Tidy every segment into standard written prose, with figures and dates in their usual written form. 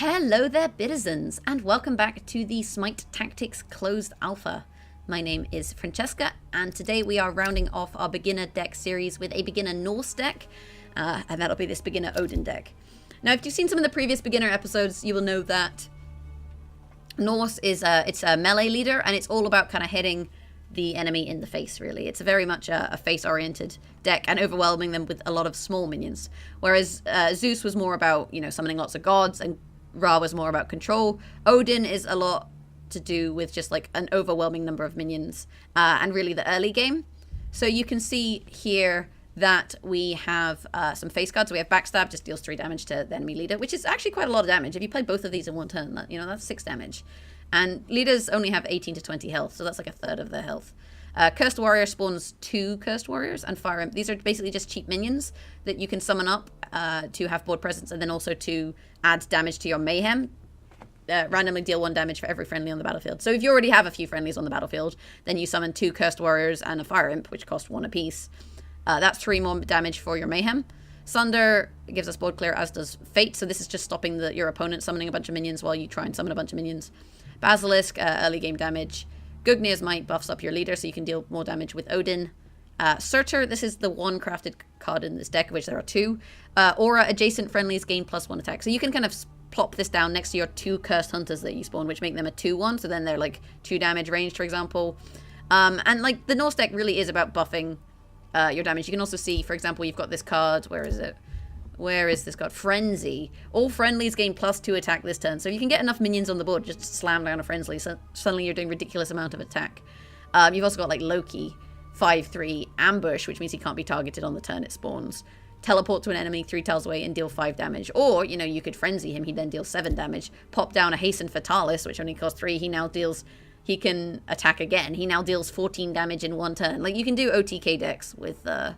Hello there, Bitizens, and welcome back to the Smite Tactics Closed Alpha. My name is Francesca, and today we are rounding off our beginner deck series with a beginner Norse deck, and that'll be this beginner Odin deck. Now, if you've seen some of the previous beginner episodes, you will know that Norse is it's a melee leader, and it's all about kind of hitting the enemy in the face, really. It's very much a face-oriented deck and overwhelming them with a lot of small minions. Whereas Zeus was more about, summoning lots of gods, and Ra was more about control. Odin is a lot to do with just like an overwhelming number of minions and really the early game. So you can see here that we have some face cards. We have Backstab, just deals 3 damage to the enemy leader, which is actually quite a lot of damage. If you play both of these in one turn, that's 6 damage. And leaders only have 18 to 20 health, so that's like a third of their health. Cursed Warrior spawns 2 Cursed Warriors and Fire Imp. These are basically just cheap minions that you can summon up to have board presence, and then also to add damage to your Mayhem. Randomly deal 1 damage for every friendly on the battlefield. So if you already have a few friendlies on the battlefield, then you summon 2 Cursed Warriors and a Fire Imp, which cost 1 apiece. That's 3 more damage for your Mayhem. Sunder gives us board clear, as does Fate, so this is just stopping your opponent summoning a bunch of minions while you try and summon a bunch of minions. Basilisk, early game damage. Gungnir's Might buffs up your leader, so you can deal more damage with Odin. Surtr, this is the one crafted card in this deck, of which there are 2. Aura, adjacent friendlies gain +1 attack. So you can kind of plop this down next to your 2 Cursed Hunters that you spawn, which make them a 2/1, so then they're like 2 damage ranged, for example. And like the Norse deck really is about buffing your damage. You can also see, for example, you've got this card, where is it? Where is this card? Frenzy. All friendlies gain +2 attack this turn. So if you can get enough minions on the board, just slam down a friendly, so suddenly you're doing ridiculous amount of attack. You've also got like Loki, 5/3, Ambush, which means he can't be targeted on the turn it spawns. Teleport to an enemy 3 tiles away and deal 5 damage. Or, you could Frenzy him, he then deals 7 damage. Pop down a Hasten Fatalis, which only costs 3. He can attack again. He now deals 14 damage in 1 turn. Like, you can do OTK decks with the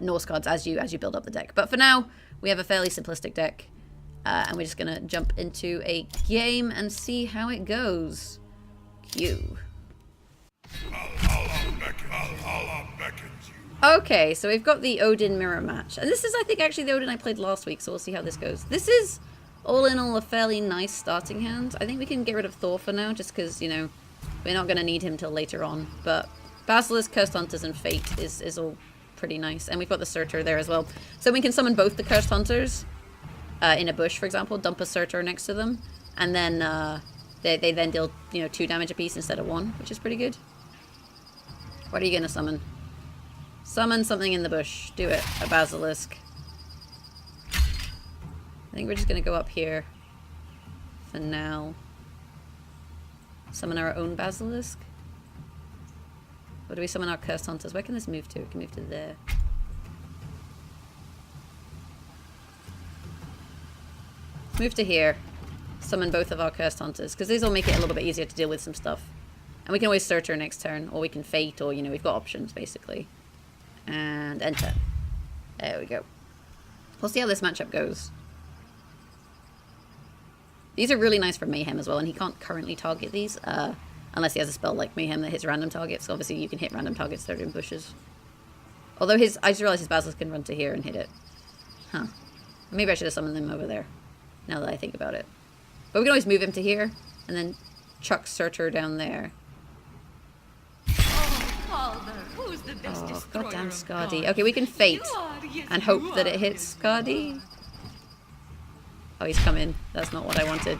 Norse cards as you build up the deck. But for now, we have a fairly simplistic deck, and we're just gonna jump into a game and see how it goes. Cue. Okay, so we've got the Odin mirror match, and this is, I think, actually the Odin I played last week, so we'll see how this goes. This is, all in all, a fairly nice starting hand. I think we can get rid of Thor for now, just because, we're not going to need him till later on. But Basilisk, Cursed Hunters, and Fate is all pretty nice. And we've got the Surtr there as well. So we can summon both the Cursed Hunters in a bush, for example, dump a Surtr next to them, and then they then deal 2 damage apiece instead of 1, which is pretty good. What are you going to summon? Summon something in the bush. Do it. A Basilisk. I think we're just going to go up here for now. Summon our own Basilisk. Or do we summon our Cursed Hunters? Where can this move to? It can move to there. Move to here. Summon both of our Cursed Hunters, because these will make it a little bit easier to deal with some stuff. And we can always Surtr next turn, or we can Fate, or, we've got options, basically. And enter. There we go. We'll see how this matchup goes. These are really nice for Mayhem as well, and he can't currently target these, unless he has a spell like Mayhem that hits random targets. So obviously you can hit random targets that are in bushes. Although I just realized his Basilisk can run to here and hit it. Huh. Maybe I should have summoned them over there, now that I think about it. But we can always move him to here, and then chuck Surtr down there. Oh, goddamn Skadi. Okay, we can Fate and hope that it hits Skadi. Oh, he's come in. That's not what I wanted.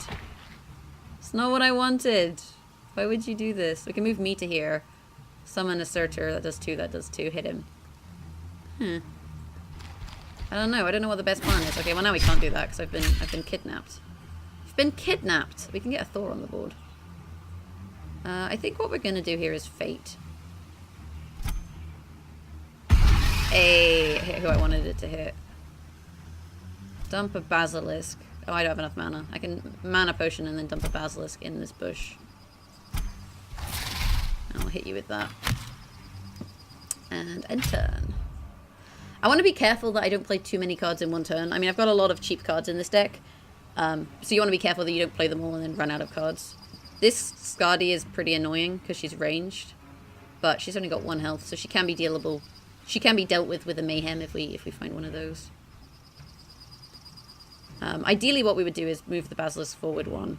It's not what I wanted. Why would you do this? We can move me to here. Summon a Surtr. That does 2, that does 2. Hit him. I don't know. I don't know what the best plan is. Okay, well now we can't do that because I've been kidnapped. I've been kidnapped. We can get a Thor on the board. I think what we're going to do here is Fate. Hit who I wanted it to hit. Dump a Basilisk. Oh, I don't have enough mana. I can mana potion and then dump a Basilisk in this bush. I'll hit you with that. And end turn. I want to be careful that I don't play too many cards in one turn. I mean, I've got a lot of cheap cards in this deck. So you want to be careful that you don't play them all and then run out of cards. This Skadi is pretty annoying because she's ranged. But she's only got 1 health, so she can be dealable. She can be dealt with a Mayhem if we find one of those. Ideally what we would do is move the Basilisk forward one.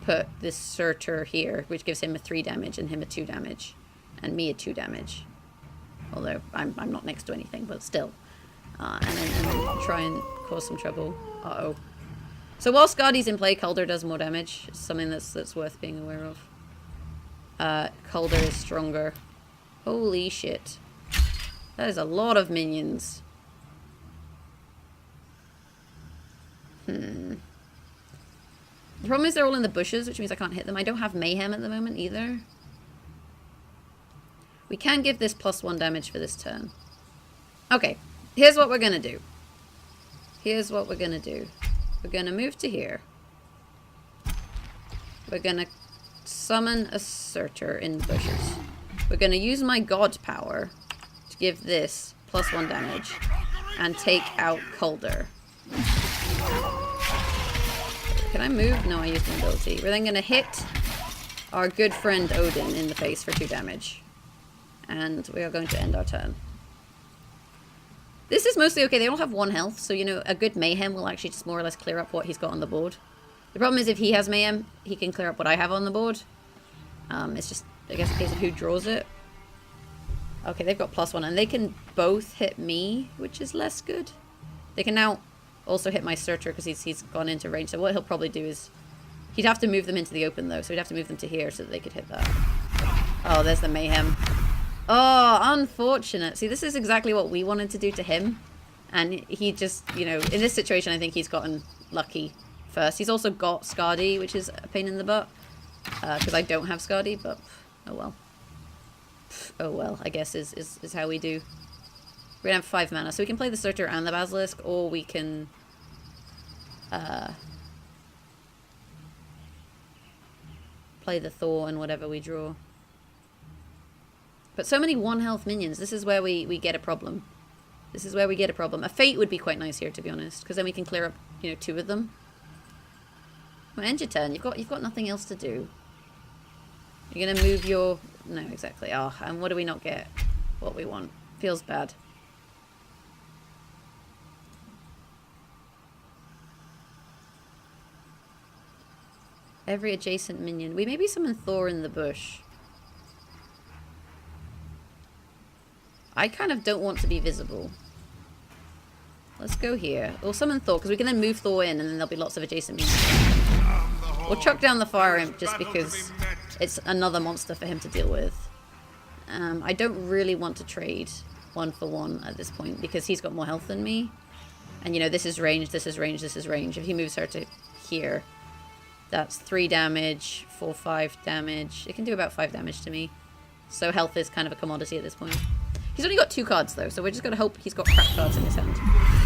Put this Surtr here, which gives him a 3 damage and him a 2 damage. And me a 2 damage. Although I'm not next to anything, but still. And then try and cause some trouble. Uh-oh. So while Skadi's in play, Calder does more damage. It's something that's worth being aware of. Calder is stronger. Holy shit. That is a lot of minions. The problem is they're all in the bushes, which means I can't hit them. I don't have Mayhem at the moment either. We can give this +1 damage for this turn. Okay, here's what we're gonna do. Here's what we're gonna do. We're gonna move to here. We're gonna summon a Surtr in the bushes. We're gonna use my God power to give this +1 damage and take out Calder. Can I move? No, I used my ability. We're then going to hit our good friend Odin in the face for 2 damage. And we are going to end our turn. This is mostly okay. They all have 1 health, so, you know, a good Mayhem will actually just more or less clear up what he's got on the board. The problem is if he has Mayhem, he can clear up what I have on the board. It's just, I guess, a case of who draws it. Okay, they've got +1, and they can both hit me, which is less good. They can now also hit my Surtr because he's gone into range. So what he'll probably do is... He'd have to move them into the open, though. So he'd have to move them to here so that they could hit that. Oh, there's the Mayhem. Oh, unfortunate. See, this is exactly what we wanted to do to him. And he just, you know... In this situation, I think he's gotten lucky first. He's also got Skadi, which is a pain in the butt. Because I don't have Skadi, but... Oh, well. Oh, well, I guess is how we do. We're going to have 5 mana. So we can play the Surtr and the Basilisk, or we can... play the Thor and whatever we draw. But so many 1 health minions. This is where we get a problem. This is where we get a problem. A Fate would be quite nice here, to be honest, because then we can clear up, you know, 2 of them. Well, end your turn. You've got nothing else to do. You're going to move your... No, exactly. Oh, and what do we not get? What we want. Feels bad. Every adjacent minion. We maybe summon Thor in the bush. I kind of don't want to be visible. Let's go here. We'll summon Thor, because we can then move Thor in, and then there'll be lots of adjacent minions. We'll chuck down the Fire Imp, just because it's another monster for him to deal with. I don't really want to trade 1 for 1 at this point, because he's got more health than me. And, you know, this is range, this is range, this is range. If he moves her to here... That's 3 damage, 4, 5 damage. It can do about 5 damage to me. So health is kind of a commodity at this point. He's only got 2 cards, though, so we're just going to hope he's got crap cards in his hand.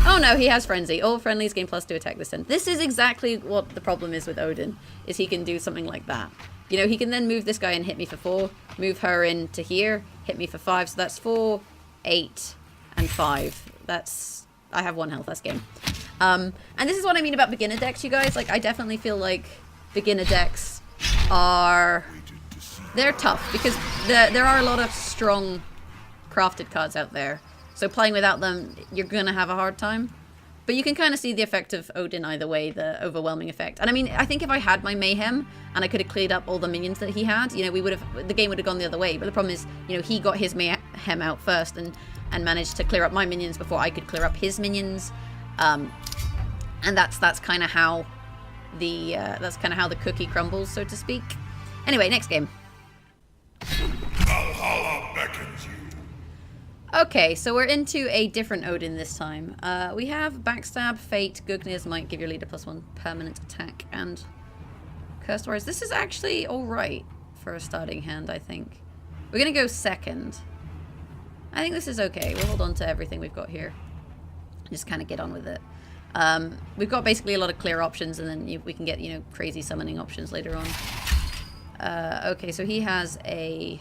Oh, no, he has Frenzy. All friendlies gain +2 attack this turn. This is exactly what the problem is with Odin, is he can do something like that. You know, he can then move this guy and hit me for 4, move her into here, hit me for 5. So that's 4, 8, and 5. That's... I have 1 health, that's game. And this is what I mean about beginner decks, you guys. Like, I definitely feel like... beginner decks are... They're tough, because there are a lot of strong crafted cards out there. So playing without them, you're going to have a hard time. But you can kind of see the effect of Odin either way, the overwhelming effect. And I mean, I think if I had my Mayhem, and I could have cleared up all the minions that he had, you know, the game would have gone the other way. But the problem is, you know, he got his Mayhem out first, and managed to clear up my minions before I could clear up his minions. And that's kind of how... that's kind of how the cookie crumbles, so to speak. Anyway, next game. Valhalla beckons you. Okay, so we're into a different Odin this time. We have Backstab, Fate, Gungnir's Might, give your leader +1 permanent attack, and Cursed Warriors. This is actually alright for a starting hand, I think. We're going to go second. I think this is okay. We'll hold on to everything we've got here. Just kind of get on with it. We've got basically a lot of clear options, and then we can get, you know, crazy summoning options later on. Okay, so he has a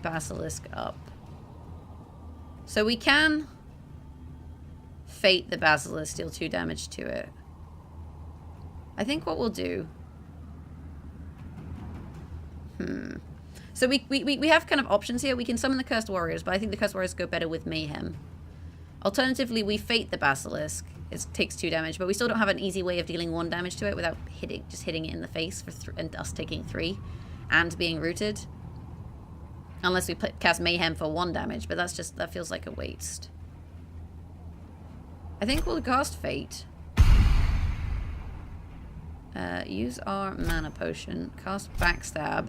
Basilisk up. So we can Fate the Basilisk, deal 2 damage to it. I think what we'll do... So we have kind of options here. We can summon the Cursed Warriors, but I think the Cursed Warriors go better with Mayhem. Alternatively, we Fate the Basilisk, It takes 2 damage, but we still don't have an easy way of dealing 1 damage to it without just hitting it in the face and us taking 3 and being rooted. Unless we cast Mayhem for 1 damage, but that feels like a waste. I think we'll cast Fate. Use our mana potion, cast Backstab,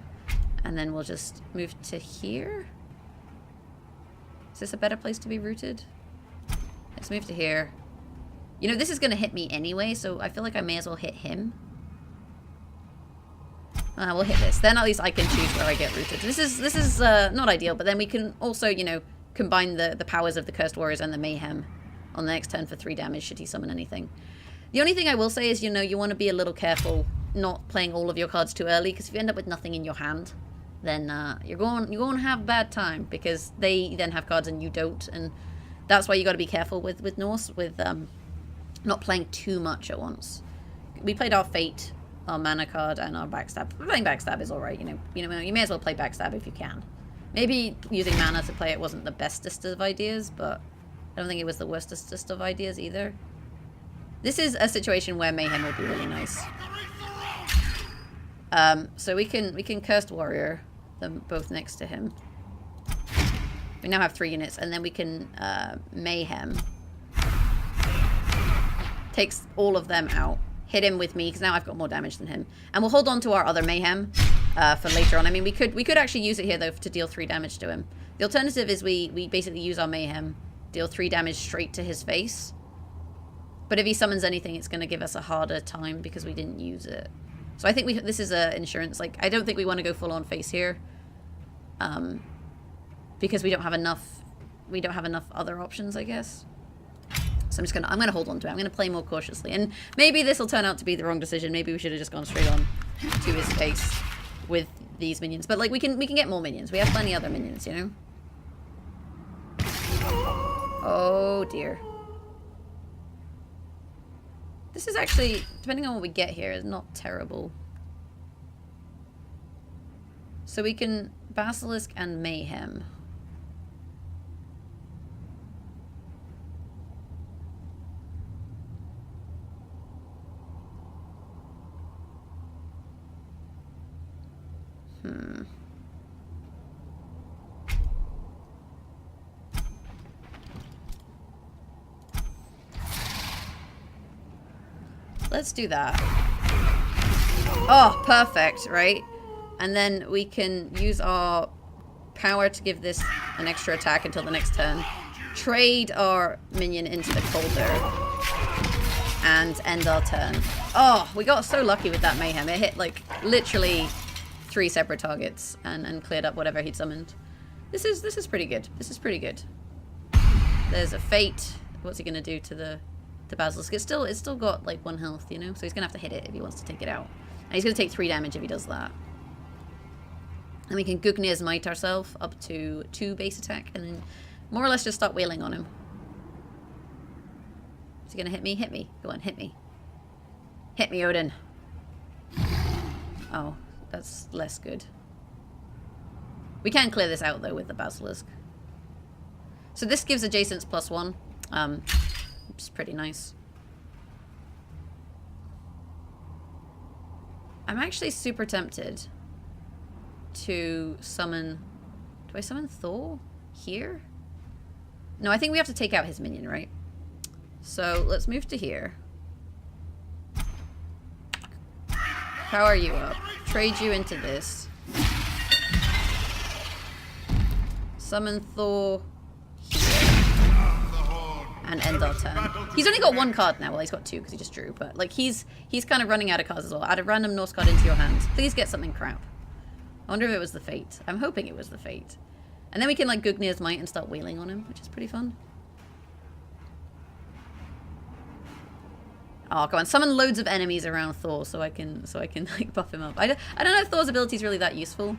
and then we'll just move to here. Is this a better place to be rooted? Let's move to here. You know, this is going to hit me anyway, so I feel like I may as well hit him. We'll hit this. Then at least I can choose where I get rooted. This is not ideal, but then we can also, you know, combine the powers of the Cursed Warriors and the Mayhem on the next turn for 3 damage should he summon anything. The only thing I will say is, you know, you want to be a little careful not playing all of your cards too early, because if you end up with nothing in your hand, then you're going to have a bad time, because they then have cards and you don't, and that's why you got to be careful with Norse, with not playing too much at once. We played our Fate, our mana card, and our Backstab. Playing Backstab is alright, you may as well play Backstab if you can. Maybe using mana to play it wasn't the bestest of ideas, but I don't think it was the worstest of ideas either. This is a situation where Mayhem would be really nice. So we can Cursed Warrior them both next to him. We now have 3 units, and then we can Mayhem. Takes all of them out. Hit him with me, because now I've got more damage than him. And we'll hold on to our other Mayhem for later on. I mean, we could actually use it here, though, to deal 3 damage to him. The alternative is we basically use our Mayhem, deal 3 damage straight to his face. But if he summons anything, it's going to give us a harder time because we didn't use it. So I think this is a insurance. Like, I don't think we want to go full on face here, because we don't have enough. We don't have enough other options, I guess. So I'm gonna hold on to it. I'm gonna play more cautiously, and maybe this will turn out to be the wrong decision. Maybe we should have just gone straight on to his face with these minions. But like, we can get more minions. We have plenty other minions, you know. Oh dear. This is actually, depending on what we get here, is not terrible. So we can Basilisk and Mayhem. Let's do that. Oh, perfect, right? And then we can use our power to give this an extra attack until the next turn. Trade our minion into the Colder. And end our turn. Oh, we got so lucky with that Mayhem. It hit, like, literally 3 separate targets and cleared up whatever he'd summoned. This is pretty good. This is pretty good. There's a Fate. What's he gonna do to the Basilisk? It's still got like 1 health, you know, so he's gonna have to hit it if he wants to take it out. And he's gonna take 3 damage if he does that. And we can Gungnir Smite ourselves up to 2 base attack, and then more or less just start wailing on him. Is he gonna hit me? Hit me. Go on, hit me. Hit me, Odin. Oh, that's less good. We can clear this out though with the Basilisk. So this gives adjacents +1. It's pretty nice. I'm actually super tempted to summon... Do I summon Thor here? No, I think we have to take out his minion, right? So let's move to here. Power you up. Trade you into this. Summon Thor here. And end our turn. He's only got 1 card now. Well, he's got 2 because he just drew. But like, he's kind of running out of cards as well. Add a random Norse card into your hand. Please get something crap. I wonder if it was the Fate. I'm hoping it was the Fate. And then we can like Gungnir's Might and start wailing on him, which is pretty fun. Oh, come on. Summon loads of enemies around Thor so I can like buff him up. I don't know if Thor's ability is really that useful.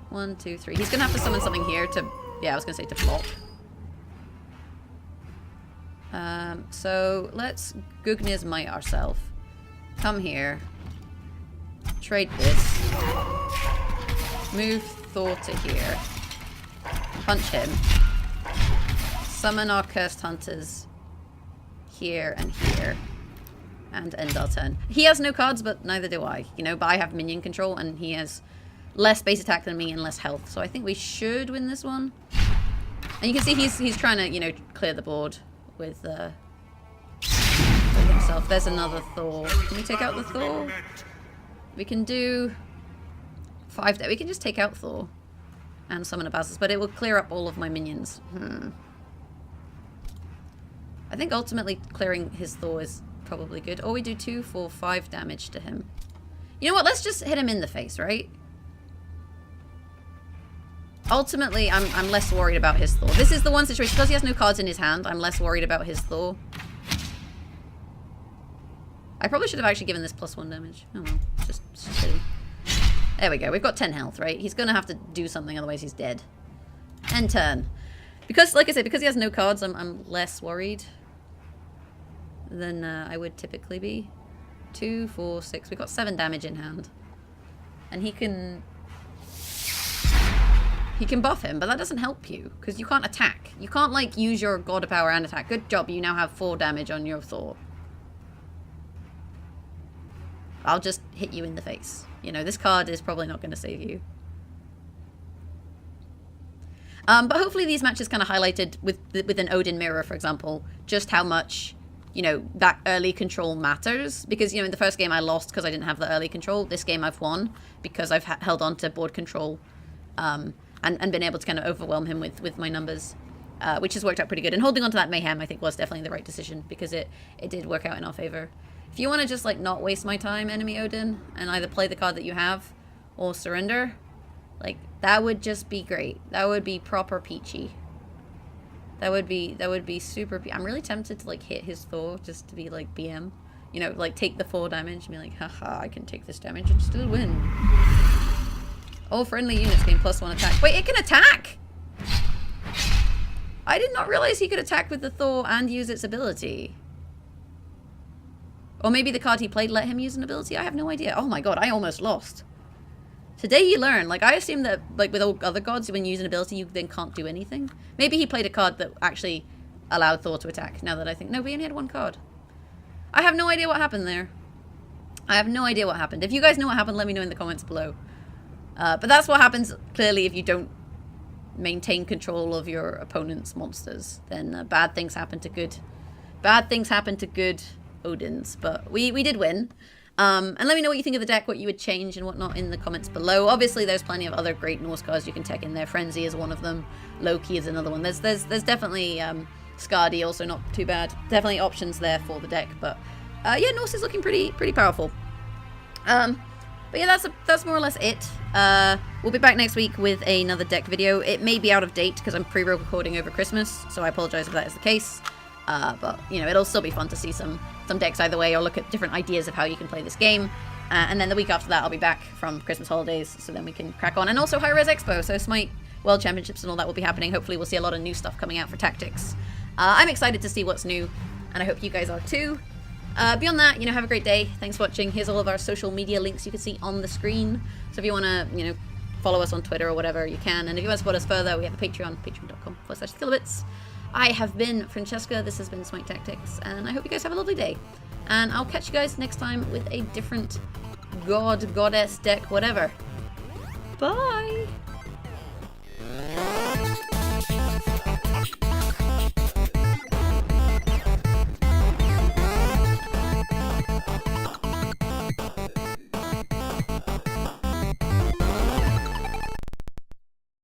1, 2, 3. He's going to have to summon something here to... Yeah, I was going to say to block. So let's Gungnir's Might ourselves. Come here. Trade this. Move Thor to here. Punch him. Summon our Cursed Hunters here, and here. And end our turn. He has no cards, but neither do I. You know, but I have minion control, and he has less base attack than me and less health. So I think we should win this one. And you can see he's trying to, you know, clear the board with himself. There's another Thor. Can we take out the Thor? We can do 5. We can just take out Thor and summon a Basilisk, but it will clear up all of my minions. I think ultimately clearing his Thor is probably good. Or we do 2 for 5 damage to him. You know what? Let's just hit him in the face, right? Ultimately, I'm less worried about his Thor. This is the one situation, because he has no cards in his hand, I'm less worried about his Thor. I probably should have actually given this +1 damage. Oh well, just kidding. There we go. We've got 10 health, right? He's going to have to do something, otherwise he's dead. End turn. Because, like I said, because he has no cards, I'm less worried than I would typically be. 2, 4, 6. We've got 7 damage in hand. And he can buff him, but that doesn't help you, because you can't attack. You can't, like, use your god power and attack. Good job, you now have 4 damage on your Thor. I'll just hit you in the face. You know, this card is probably not going to save you. But hopefully these matches kind of highlighted with an Odin mirror, for example, just how much, you know, that early control matters. Because, you know, in the first game I lost because I didn't have the early control. This game I've won because I've held on to board control and been able to kind of overwhelm him with my numbers, which has worked out pretty good. And holding on to that Mayhem, I think, was definitely the right decision because it did work out in our favor. If you want to just, like, not waste my time, enemy Odin, and either play the card that you have or surrender, like, that would just be great. That would be proper peachy. That would be super I'm really tempted to, like, hit his Thor just to be, like, BM. You know, like, take the 4 damage and be like, haha, I can take this damage and still win. All friendly units gain +1 attack. Wait, it can attack? I did not realize he could attack with the Thor and use its ability. Or maybe the card he played let him use an ability? I have no idea. Oh my god, I almost lost. Today you learn. Like, I assume that, like, with all other gods, when you use an ability, you then can't do anything. Maybe he played a card that actually allowed Thor to attack, now that I think. No, we only had 1 card. I have no idea what happened there. I have no idea what happened. If you guys know what happened, let me know in the comments below. But that's what happens, clearly, if you don't maintain control of your opponent's monsters. Then bad things happen to good. Bad things happen to good Odins. But we did win. And let me know what you think of the deck, what you would change and whatnot in the comments below. Obviously, there's plenty of other great Norse cards you can tech in there. Frenzy is one of them. Loki is another one. There's definitely Skadi, also not too bad. Definitely options there for the deck. But yeah, Norse is looking pretty powerful. But yeah, that's more or less it. We'll be back next week with another deck video. It may be out of date because I'm pre-recording over Christmas, so I apologize if that is the case. But, you know, it'll still be fun to see some decks either way, or look at different ideas of how you can play this game. And then the week after that, I'll be back from Christmas holidays, so then we can crack on. And also Hi-Rez Expo, so Smite World Championships and all that will be happening. Hopefully we'll see a lot of new stuff coming out for Tactics. I'm excited to see what's new, and I hope you guys are too. Beyond that, you know, have a great day. Thanks for watching. Here's all of our social media links you can see on the screen. So if you want to, you know, follow us on Twitter or whatever, you can. And if you want to support us further, we have a Patreon, patreon.com/skillabits. I have been Francesca. This has been Smite Tactics, and I hope you guys have a lovely day. And I'll catch you guys next time with a different god, goddess deck, whatever. Bye!